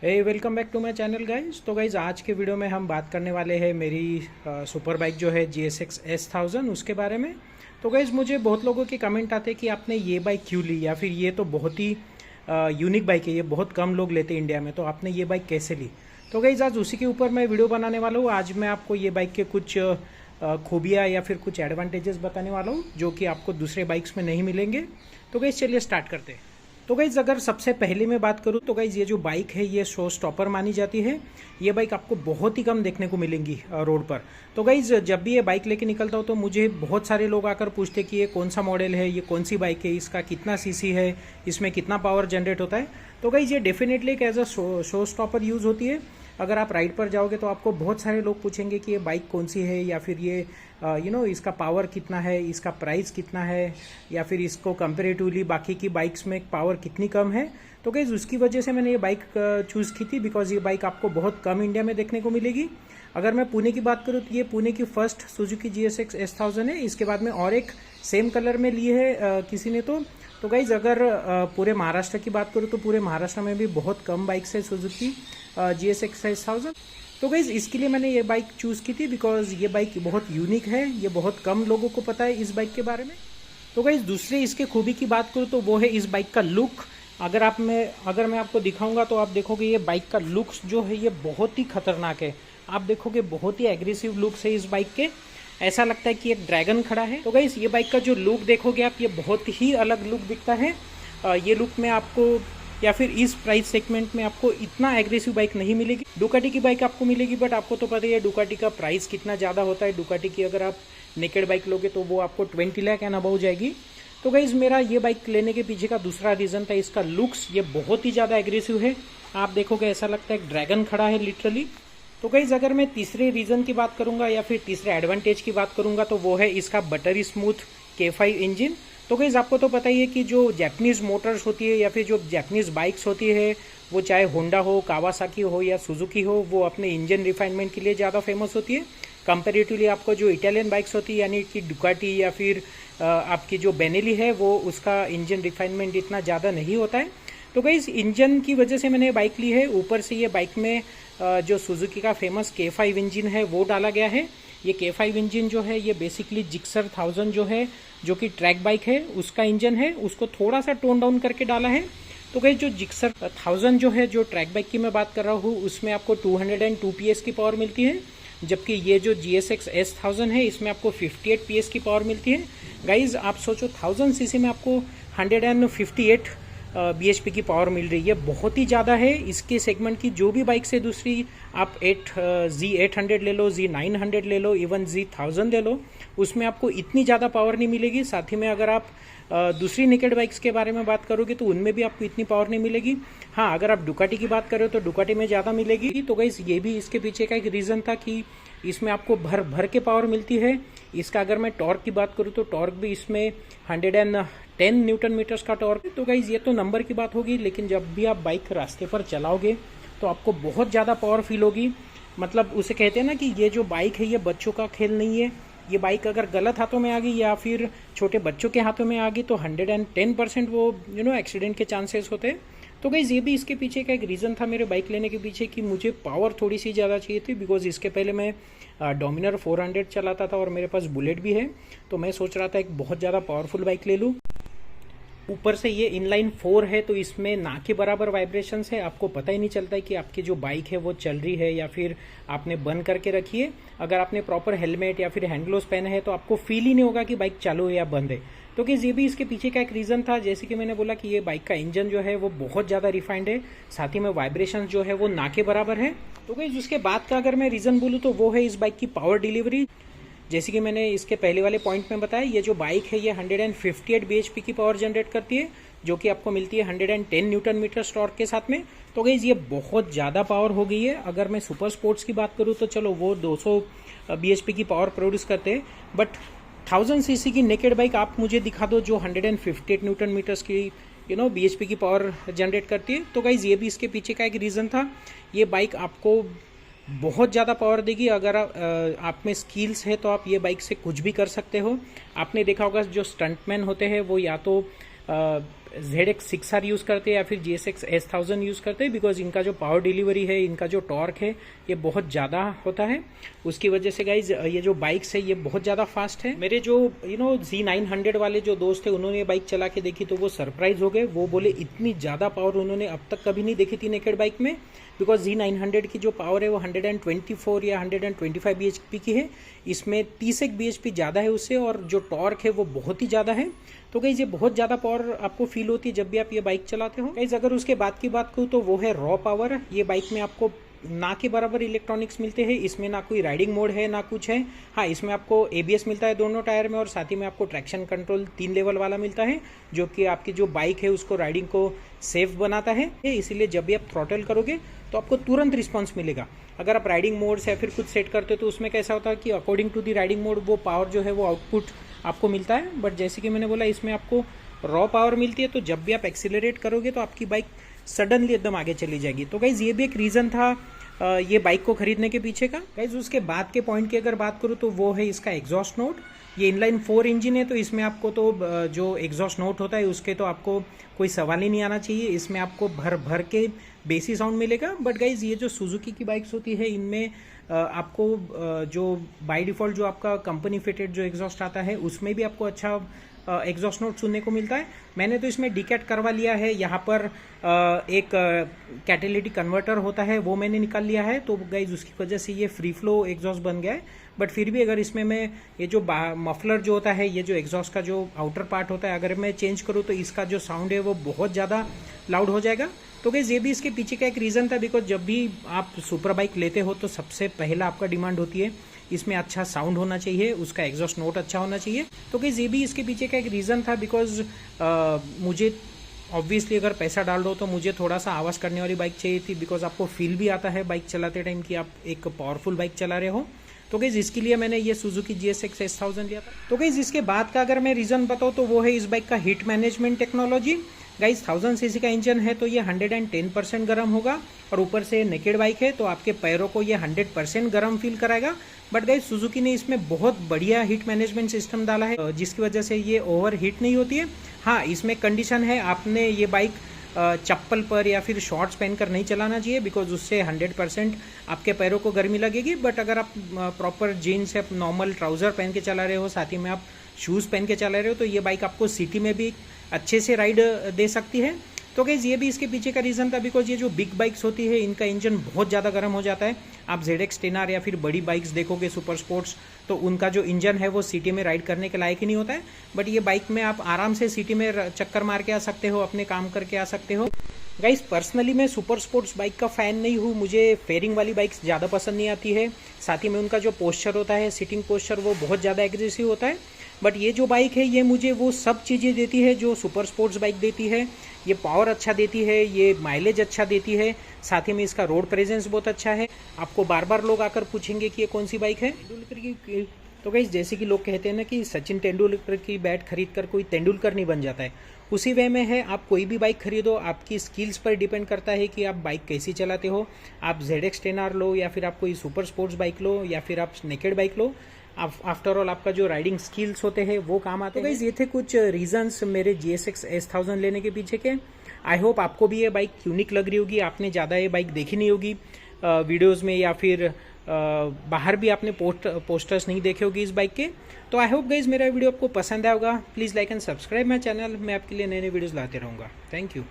Hey welcome back to my channel guys. तो guys आज के वीडियो में हम बात करने वाले हैं मेरी सुपर बाइक जो है GSX S1000 उसके बारे में। तो गाइज मुझे बहुत लोगों के कमेंट आते हैं कि आपने ये बाइक क्यों ली, या फिर ये तो बहुत ही यूनिक बाइक है, ये बहुत कम लोग लेते हैं इंडिया में, तो आपने ये बाइक कैसे ली। तो गाइज आज उसी के ऊपर मैं वीडियो बनाने वाला हूँ। आज मैं आपको ये बाइक के कुछ खूबियाँ या फिर कुछ एडवांटेजेस बताने वाला हूँ जो कि आपको दूसरे बाइक्स में नहीं मिलेंगे। तो गाइज चलिए स्टार्ट करते हैं। तो गाइज़ अगर सबसे पहले मैं बात करूँ तो गाइज़ ये जो बाइक है ये शो स्टॉपर मानी जाती है। ये बाइक आपको बहुत ही कम देखने को मिलेंगी रोड पर। तो गाइज़ जब भी ये बाइक लेके निकलता हूँ तो मुझे बहुत सारे लोग आकर पूछते कि ये कौन सा मॉडल है, ये कौन सी बाइक है, इसका कितना सीसी है, इसमें कितना पावर जनरेट होता है। तो गाइज़ ये डेफिनेटली एक as a show stopper use होती है। अगर आप राइड पर जाओगे तो आपको बहुत सारे लोग पूछेंगे कि ये बाइक कौन सी है, या फिर ये इसका पावर कितना है, इसका प्राइस कितना है, या फिर इसको कंपेरेटिवली बाकी की बाइक्स में पावर कितनी कम है। तो गाइस उसकी वजह से मैंने ये बाइक चूज़ की थी, बिकॉज ये बाइक आपको बहुत कम इंडिया में देखने को मिलेगी। अगर मैं पुणे की बात करूँ तो ये पुणे की फर्स्ट सुजुकी GSX S1000 है। इसके बाद में और एक सेम कलर में ली है किसी ने। तो गाइज अगर पूरे महाराष्ट्र की बात करूँ तो पूरे महाराष्ट्र में भी बहुत कम बाइक्स है सुजुकी GSX S1000। तो गाइज इसके लिए मैंने ये बाइक चूज़ की थी, बिकॉज ये बाइक बहुत यूनिक है, ये बहुत कम लोगों को पता है इस बाइक के बारे में। तो गाइज दूसरे इसके खूबी की बात करूँ तो वो है इस बाइक का लुक। अगर मैं आपको दिखाऊंगा तो आप देखोगे ये बाइक का लुक्स जो है ये बहुत ही खतरनाक है। आप देखोगे बहुत ही एग्रेसिव लुक्स है इस बाइक के, ऐसा लगता है कि एक ड्रैगन खड़ा है। तो गाइस ये बाइक का जो लुक देखोगे आप, ये बहुत ही अलग लुक दिखता है। ये लुक में आपको या फिर इस प्राइस सेगमेंट में आपको इतना एग्रेसिव बाइक नहीं मिलेगी। डुकाटी की बाइक आपको मिलेगी, बट आपको तो पता ही है डुकाटी का प्राइस कितना ज़्यादा होता है। डुकाटी की अगर आप नेकेड बाइक लोगे तो वो आपको 20 लाख एंड अबव जाएगी। तो गाइज मेरा ये बाइक लेने के पीछे का दूसरा रीज़न था इसका लुक्स। ये बहुत ही ज़्यादा एग्रेसिव है, आप देखोगे ऐसा लगता है एक ड्रैगन खड़ा है लिटरली। तो गाइज अगर मैं तीसरे रीज़न की बात करूंगा या फिर तीसरे एडवांटेज की बात करूंगा तो वो है इसका बटरी स्मूथ K5 इंजन। तो गाइज आपको तो पता ही है कि जो जैपनीज़ मोटर्स होती है या फिर जो जैपनीज़ बाइक्स होती है, वो चाहे होंडा हो, कावासाकी हो या सुजुकी हो, वो अपने इंजन रिफाइनमेंट के लिए ज़्यादा फेमस होती है। कंपेरेटिवली आपको जो इटालियन बाइक्स होती है यानी कि डुकाटी या फिर आपकी जो बेनेली है, वो उसका इंजन रिफाइनमेंट इतना ज़्यादा नहीं होता है। तो गाइस इंजन की वजह से मैंने बाइक ली है। ऊपर से ये बाइक में जो सुजुकी का फेमस K5 इंजन है वो डाला गया है। ये K5 इंजन जो है ये बेसिकली जिक्सर 1000 जो है, जो कि ट्रैक बाइक है, उसका इंजन है, उसको थोड़ा सा टोन डाउन करके डाला है। तो गाइस जो जिक्सर 1000 जो है, जो ट्रैक बाइक की मैं बात कर रहा हूँ, उसमें आपको 202 PS की पावर मिलती है, जबकि ये जो GSX S1000 है इसमें आपको 58 PS की पावर मिलती है। गाइज आप सोचो 1000 सीसी में आपको 158 bhp की पावर मिल रही है, बहुत ही ज़्यादा है। इसके सेगमेंट की जो भी बाइक से दूसरी आप Z800 ले लो, Z900 ले लो, इवन Z1000 ले लो, उसमें आपको इतनी ज़्यादा पावर नहीं मिलेगी। साथ ही में अगर आप दूसरी नेकेड बाइक्स के बारे में बात करोगे तो उनमें भी आपको इतनी पावर नहीं मिलेगी। हाँ, अगर आप डुकाटी की बात करो तो डुकाटी में ज़्यादा मिलेगी। तो गाइस ये भी इसके पीछे का एक रीज़न था कि इसमें आपको भर भर के पावर मिलती है। इसका अगर मैं टॉर्क की बात करूँ तो टॉर्क भी इसमें 110 न्यूटन मीटर्स का टॉर्क है। तो गाइस ये तो नंबर की बात होगी, लेकिन जब भी आप बाइक रास्ते पर चलाओगे तो आपको बहुत ज़्यादा पावर फील होगी। मतलब उसे कहते हैं ना कि ये जो बाइक है ये बच्चों का खेल नहीं है। ये बाइक अगर गलत हाथों में आ गई या फिर छोटे बच्चों के हाथों में आ गई तो 110% वो एक्सीडेंट के चांसेस होते हैं। तो गाइस ये भी इसके पीछे का एक रीज़न था मेरे बाइक लेने के पीछे कि मुझे पावर थोड़ी सी ज़्यादा चाहिए थी, बिकॉज इसके पहले मैं डोमिनर 400 चलाता था और मेरे पास बुलेट भी है। तो मैं सोच रहा था एक बहुत ज़्यादा पावरफुल बाइक ले लूँ। ऊपर से ये इनलाइन 4 है तो इसमें ना के बराबर वाइब्रेशंस है, आपको पता ही नहीं चलता है कि आपकी जो बाइक है वो चल रही है या फिर आपने बंद करके रखी है। अगर आपने प्रॉपर हेलमेट या फिर हैंड ग्लोव्स पहने हैं तो आपको फील ही नहीं होगा कि बाइक चालू है या बंद है। तो कि ये भी इसके पीछे का एक रीज़न था। जैसे कि मैंने बोला कि ये बाइक का इंजन जो है वो बहुत ज़्यादा रिफाइंड है, साथ ही में वाइब्रेशन जो है वो ना के बराबर है। तो गाइस उसके बाद का अगर मैं रीज़न बोलूँ तो वो है इस बाइक की पावर डिलीवरी। जैसे कि मैंने इसके पहले वाले पॉइंट में बताया, ये जो बाइक है ये 158 bhp की पावर जनरेट करती है, जो कि आपको मिलती है 110 न्यूटन मीटर टॉर्क के साथ में। तो गाइस ये बहुत ज़्यादा पावर हो गई है। अगर मैं सुपर स्पोर्ट्स की बात करूँ तो चलो वो 200 bhp की पावर प्रोड्यूस करते हैं, बट 1000 सीसी की नेकेड बाइक आप मुझे दिखा दो जो 158 न्यूटन मीटर्स की bhp की पावर जनरेट करती है। तो गाइस ये भी इसके पीछे का एक रीज़न था। ये बाइक आपको बहुत ज़्यादा पावर देगी। अगर आप में स्किल्स है तो आप ये बाइक से कुछ भी कर सकते हो। आपने देखा होगा जो स्टंटमैन होते हैं वो या तो ZX6R यूज़ करते हैं या फिर GSX S1000 यूज़ करते हैं, बिकॉज इनका जो पावर डिलीवरी है, इनका जो टॉर्क है, ये बहुत ज़्यादा होता है। उसकी वजह से गाइज ये जो बाइक्स है ये बहुत ज़्यादा फास्ट है। मेरे जो Z900 वाले जो दोस्त है, उन्होंने बाइक चला के देखी तो वो सरप्राइज हो गए। वो बोले इतनी ज़्यादा पावर उन्होंने अब तक कभी नहीं देखी थी नेकेड बाइक में, बिकॉज Z900 की जो पावर है वो 124 या 125 bhp की है। इसमें 30 bhp ज़्यादा है उससे, और जो टॉर्क है वो बहुत ही ज़्यादा है। तो गाइज ये बहुत ज़्यादा पावर आपको फील होती है जब भी आप ये बाइक चलाते हो। गाइज अगर उसके बाद की बात करूँ तो वो है रॉ पावर। ये बाइक में आपको ना के बराबर इलेक्ट्रॉनिक्स मिलते हैं। इसमें ना कोई राइडिंग मोड है ना कुछ है। हाँ, इसमें आपको ABS मिलता है दोनों टायर में, और साथ ही में आपको ट्रैक्शन कंट्रोल 3 लेवल वाला मिलता है, जो कि आपकी जो बाइक है उसको राइडिंग को सेफ बनाता है। इसीलिए जब भी आप थ्रॉटल करोगे तो आपको तुरंत रिस्पॉन्स मिलेगा। अगर आप राइडिंग मोड से या फिर कुछ सेट करते हो तो उसमें कैसा होता है कि according to the riding mode वो पावर जो है वो आउटपुट आपको मिलता है। बट जैसे कि मैंने बोला, इसमें आपको रॉ पावर मिलती है, तो जब भी आप एक्सीलरेट करोगे तो आपकी बाइक सडनली एकदम आगे चली जाएगी। तो गाइज ये भी एक रीज़न था ये बाइक को खरीदने के पीछे का। गाइज उसके बाद के पॉइंट की अगर बात करूँ तो वो है इसका एग्जॉस्ट नोट। ये इनलाइन 4 इंजन है, तो इसमें आपको तो जो एग्जॉस्ट नोट होता है उसके तो आपको कोई सवाल ही नहीं आना चाहिए। इसमें आपको भर भर के बेसी साउंड मिलेगा। बट गाइज ये जो सुजुकी की बाइक्स होती है, इनमें आपको जो बाय डिफ़ॉल्ट जो आपका कंपनी फिटेड जो एग्जॉस्ट आता है उसमें भी आपको अच्छा एग्जॉस्ट नोट सुनने को मिलता है। मैंने तो इसमें डीकैट करवा लिया है। यहाँ पर एक कैटेलिटिक कन्वर्टर होता है, वो मैंने निकाल लिया है। तो गाइज उसकी वजह से ये फ्री फ्लो एग्जॉस्ट बन गया है। बट फिर भी अगर इसमें मैं ये जो मफलर जो होता है, ये जो एग्जॉस्ट का जो आउटर पार्ट होता है, अगर मैं चेंज करूँ तो इसका जो साउंड है वो बहुत ज़्यादा लाउड हो जाएगा। तो गाइज ये भी इसके पीछे का एक रीज़न था, बिकॉज जब भी आप सुपर बाइक लेते हो तो सबसे पहला आपका डिमांड होती है इसमें अच्छा साउंड होना चाहिए, उसका एग्जॉस्ट नोट अच्छा होना चाहिए। तो गाइज ये भी इसके पीछे का एक रीज़न था, बिकॉज मुझे ऑब्वियसली अगर पैसा डाल दो तो मुझे थोड़ा सा आवाज़ करने वाली बाइक चाहिए थी, बिकॉज आपको फील भी आता है बाइक चलाते टाइम कि आप एक पावरफुल बाइक चला रहे हो। तो गाइज इसके लिए मैंने ये सुजुकी GSX S1000 लिया था। तो गाइज इसके बाद का अगर मैं रीज़न बताऊँ तो वो है इस बाइक का heat management technology. Guys 1000 cc का इंजन है तो ये 110% गर्म होगा, और ऊपर से नेकेड बाइक है तो आपके पैरों को ये 100% गर्म फील कराएगा। बट गाइज सुजुकी ने इसमें बहुत बढ़िया हीट मैनेजमेंट सिस्टम डाला है, जिसकी वजह से ये ओवर हीट नहीं होती है। हाँ, इसमें कंडीशन है, आपने ये बाइक चप्पल पर या फिर शॉर्ट्स पहनकर नहीं चलाना चाहिए, बिकॉज उससे 100% आपके पैरों को गर्मी लगेगी। बट अगर आप प्रॉपर जीन्स या नॉर्मल ट्राउज़र पहन के चला रहे हो, साथ ही में आप शूज़ पहन के चला रहे हो, तो ये बाइक आपको सिटी में भी अच्छे से राइड दे सकती है। तो गाइज ये भी इसके पीछे का रीज़न था, बिकॉज ये जो बिग बाइक्स होती है इनका इंजन बहुत ज़्यादा गर्म हो जाता है। आप ZX10R या फिर बड़ी बाइक्स देखोगे सुपर स्पोर्ट्स, तो उनका जो इंजन है वो सिटी में राइड करने के लायक ही नहीं होता है। बट ये बाइक में आप आराम से सिटी में चक्कर मार के आ सकते हो, अपने काम करके आ सकते हो। गाइज पर्सनली मैं सुपर स्पोर्ट्स बाइक का फ़ैन नहीं हूँ, मुझे फेयरिंग वाली बाइक्स ज़्यादा पसंद नहीं आती है। साथ ही में उनका जो पोस्चर होता है, सिटिंग पोस्चर, वो बहुत ज़्यादा एग्रेसिव होता है। बट ये जो बाइक है ये मुझे वो सब चीज़ें देती है जो सुपर स्पोर्ट्स बाइक देती है। ये पावर अच्छा देती है, ये माइलेज अच्छा देती है, साथ ही में इसका रोड प्रेजेंस बहुत अच्छा है। आपको बार बार लोग आकर पूछेंगे कि ये कौन सी बाइक है। तो गाइस जैसे कि लोग कहते हैं ना कि सचिन तेंदुलकर की बैट खरीद कर कोई तेंदुलकर नहीं बन जाता है, उसी वे में है। आप कोई भी बाइक खरीदो, आपकी स्किल्स पर डिपेंड करता है कि आप बाइक कैसी चलाते हो। आप ZX10R लो या फिर आप कोई सुपर स्पोर्ट्स बाइक लो या फिर आप नेकेड बाइक लो, आफ्टर ऑल आपका जो राइडिंग स्किल्स होते हैं वो काम आते हैं। गाइस ये थे कुछ रीजंस मेरे GSX S1000 लेने के पीछे के। आई होप आपको भी ये बाइक यूनिक लग रही होगी। आपने ज़्यादा ये बाइक देखी नहीं होगी वीडियोस में, या फिर बाहर भी आपने पोस्टर्स नहीं देखे होगी इस बाइक के। तो आई होप गाइस मेरा वीडियो आपको पसंद आया होगा। Please like and subscribe my channel. मैं आपके लिए नए नए वीडियोज़ लाते रहूँगा। Thank you.